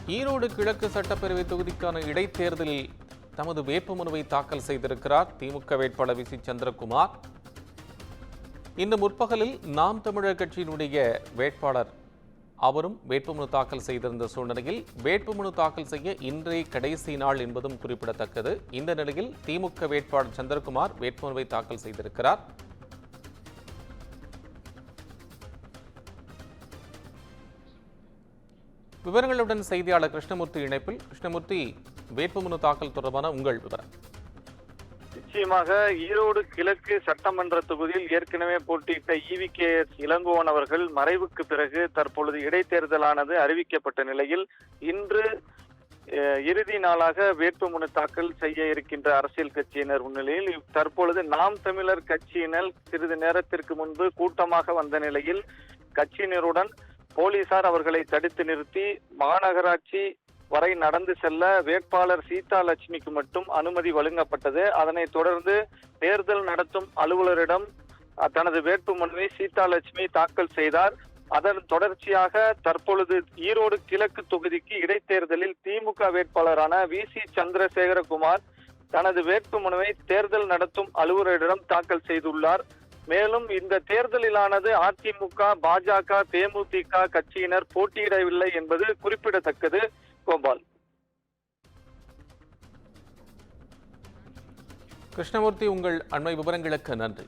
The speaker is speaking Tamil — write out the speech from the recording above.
ஈரோடு கிழக்கு சட்டப்பேரவை தொகுதிக்கான இடைத்தேர்தலில் தமது வேட்புமனுவை தாக்கல் செய்திருக்கிறார் திமுக வேட்பாளர் வி சி சந்திரகுமார். இந்த முற்பகலில் நாம் தமிழர் கட்சியினுடைய வேட்பாளர் அவரும் வேட்புமனு தாக்கல் செய்திருந்த சூழ்நிலையில் வேட்புமனு தாக்கல் செய்ய இன்றைய கடைசி நாள் என்பதும் குறிப்பிடத்தக்கது. இந்த நிலையில் திமுக வேட்பாளர் சந்திரகுமார் வேட்புமனுவை தாக்கல் செய்திருக்கிறார். விவரங்களுடன் செய்தியாளர் கிருஷ்ணமூர்த்தி இணைப்பில். கிருஷ்ணமூர்த்தி, வேட்புமனு தாக்கல் தொடர்பான உங்கள் விவரம். நிச்சயமாக ஈரோடு கிழக்கு சட்டமன்ற தொகுதியில் ஏற்கனவே போட்டியிட்ட EVKS இளங்கோவன் அவர்கள் மறைவுக்கு பிறகு தற்பொழுது இடைத்தேர்தலானது அறிவிக்கப்பட்ட நிலையில் இன்று இறுதி நாளாக வேட்புமனு தாக்கல் செய்ய இருக்கின்ற அரசியல் கட்சியினர் முன்னிலையில் தற்பொழுது நாம் தமிழர் கட்சியினர் சிறிது நேரத்திற்கு முன்பு கூட்டமாக வந்த நிலையில் கட்சியினருடன் போலீசார் அவர்களை தடுத்து நிறுத்தி மாநகராட்சி வரை நடந்து செல்ல வேட்பாளர் சீதா லட்சுமிக்கு மட்டும் அனுமதி வழங்கப்பட்டது. அதனைத் தொடர்ந்து தேர்தல் நடத்தும் அலுவலரிடம் தனது வேட்புமனுவை சீதா லட்சுமி தாக்கல் செய்தார். அதன் தொடர்ச்சியாக தற்பொழுது ஈரோடு கிழக்கு தொகுதிக்கு இடைத்தேர்தலில் திமுக வேட்பாளரான வி சி சந்திரசேகரகுமார் தனது வேட்புமனுவை தேர்தல் நடத்தும் அலுவலரிடம் தாக்கல் செய்துள்ளார். மேலும் இந்த தேர்தலிலானது அதிமுக, பாஜக, தேமுதிக கட்சியினர் போட்டியிடவில்லை என்பது குறிப்பிடத்தக்கது. கோபால். கிருஷ்ணமூர்த்தி, உங்கள் அண்மை விவரங்களுக்கு நன்றி.